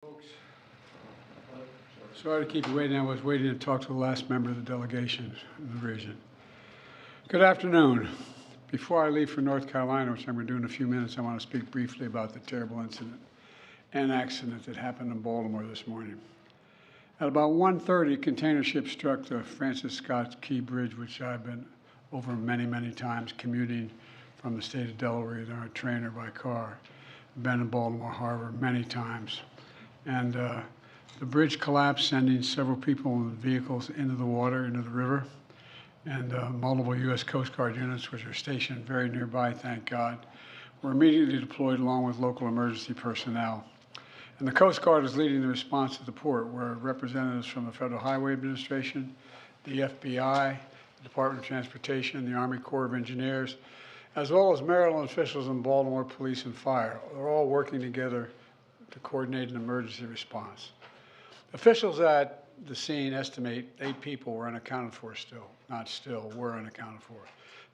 Folks, sorry to keep you waiting. I was waiting to talk to the last member of the delegation in the region. Good afternoon. Before I leave for North Carolina, which I'm going to do in a few minutes, I want to speak briefly about the terrible incident and accident that happened in Baltimore this morning. At about 1:30, a container ship struck the Francis Scott Key Bridge, which I've been over many, many times commuting from the state of Delaware, either on a train or by car. I've been in Baltimore Harbor many times. And the bridge collapsed, sending several people and vehicles into the water, into the river. And multiple U.S. Coast Guard units, which are stationed very nearby, thank God, were immediately deployed along with local emergency personnel. And the Coast Guard is leading the response to the port, where representatives from the Federal Highway Administration, the FBI, the Department of Transportation, the Army Corps of Engineers, as well as Maryland officials and Baltimore Police and Fire, are all working together to coordinate an emergency response. Officials at the scene estimate 8 people were unaccounted for still. Not still, were unaccounted for.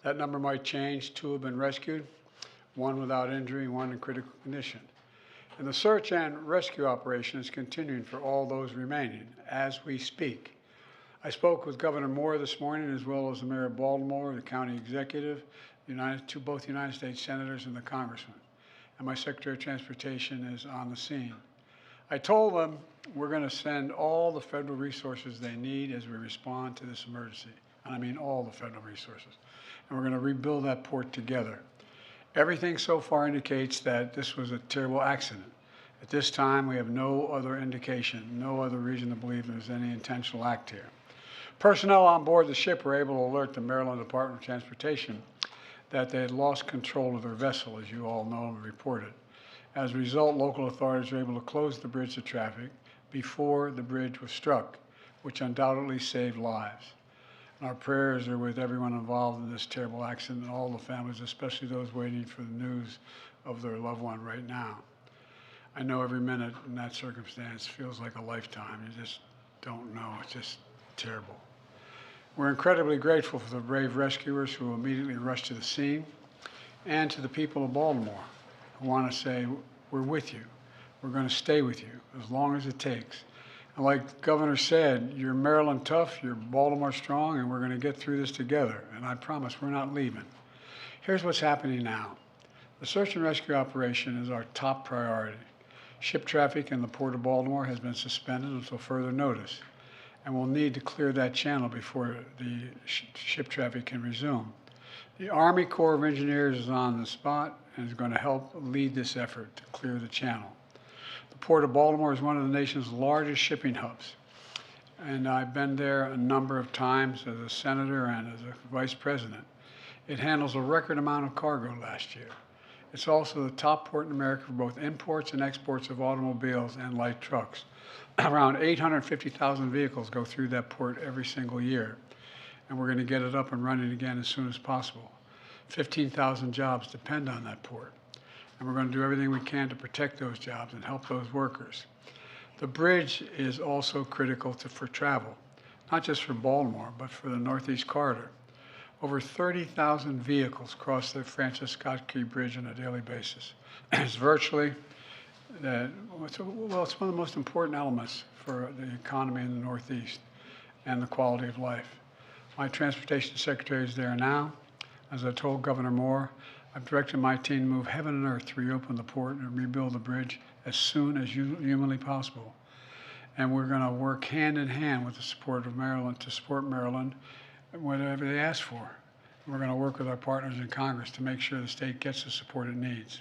That number might change. 2 have been rescued, 1 without injury, 1 in critical condition. And the search and rescue operation is continuing for all those remaining as we speak. I spoke with Governor Moore this morning, as well as the Mayor of Baltimore, the county executive, both United States senators and the congressman. And my Secretary of Transportation is on the scene. I told them we're going to send all the federal resources they need as we respond to this emergency. And I mean all the federal resources. And we're going to rebuild that port together. Everything so far indicates that this was a terrible accident. At this time, we have no other indication, no other reason to believe there's any intentional act here. Personnel on board the ship were able to alert the Maryland Department of Transportation that they had lost control of their vessel, as you all know and reported. As a result, local authorities were able to close the bridge to traffic before the bridge was struck, which undoubtedly saved lives. And our prayers are with everyone involved in this terrible accident and all the families, especially those waiting for the news of their loved one right now. I know every minute in that circumstance feels like a lifetime. You just don't know. It's just terrible. We're incredibly grateful for the brave rescuers who immediately rushed to the scene, and to the people of Baltimore who want to say, we're with you. We're going to stay with you as long as it takes. And like the governor said, you're Maryland tough, you're Baltimore strong, and we're going to get through this together. And I promise we're not leaving. Here's what's happening now. The search and rescue operation is our top priority. Ship traffic in the Port of Baltimore has been suspended until further notice, and we'll need to clear that channel before the ship traffic can resume. The Army Corps of Engineers is on the spot and is going to help lead this effort to clear the channel. The Port of Baltimore is one of the nation's largest shipping hubs, and I've been there a number of times as a senator and as a vice president. It handles a record amount of cargo last year. It's also the top port in America for both imports and exports of automobiles and light trucks. Around 850,000 vehicles go through that port every single year, and we're going to get it up and running again as soon as possible. 15,000 jobs depend on that port, and we're going to do everything we can to protect those jobs and help those workers. The bridge is also critical for travel, not just for Baltimore, but for the Northeast Corridor. Over 30,000 vehicles cross the Francis Scott Key Bridge on a daily basis. It's virtually, it's one of the most important elements for the economy in the Northeast and the quality of life. My transportation secretary is there now. As I told Governor Moore, I've directed my team to move heaven and earth to reopen the port and rebuild the bridge as soon as humanly possible. And we're going to work hand in hand with the support of Maryland to support Maryland whatever they ask for. We're going to work with our partners in Congress to make sure the state gets the support it needs.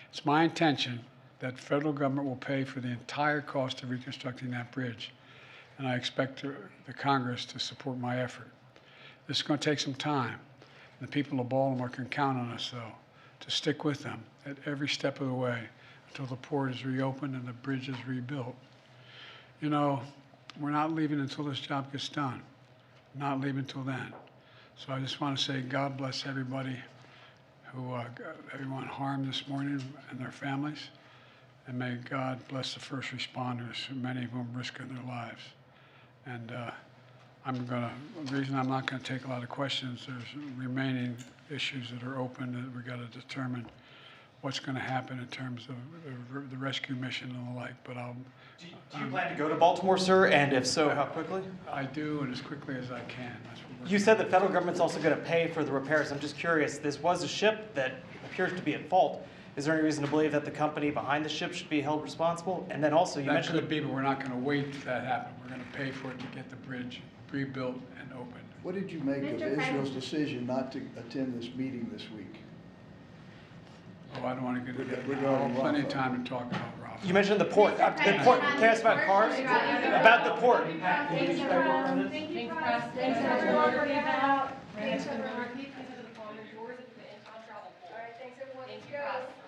It's my intention that the federal government will pay for the entire cost of reconstructing that bridge, and I expect the Congress to support my effort. This is going to take some time. The people of Baltimore can count on us, though, to stick with them at every step of the way until the port is reopened and the bridge is rebuilt. You know, we're not leaving until this job gets done. Not leaving until then. So I just want to say God bless everybody everyone harmed this morning and their families. And may God bless the first responders, many of whom risking their lives. And the reason I'm not going to take a lot of questions, there's remaining issues that are open that we got to determine what's going to happen in terms of the rescue mission and the like. But Do you plan to go to Baltimore, sir? And if so, how quickly? I do, and as quickly as I can. That's what we're You said the federal government's also going to pay for the repairs. I'm just curious, this was a ship that appears to be at fault. Is there any reason to believe that the company behind the ship should be held responsible? And then also, you That mentioned could be, but we're not going to wait till that happens. We're going to pay for it to get the bridge rebuilt and opened. What did you make of Israel's decision not to attend this meeting this week? Oh, I don't want to get into that. Regarding I'll have plenty of Rafa. time to talk about Rafa. you mentioned the port. The port. Can I ask about cars? About the port. Thanks, everyone. Thanks, everyone, for giving out. Thanks, everyone. Repeat, these are the phone, yours, and travel. All right, thanks, everyone. Thank you.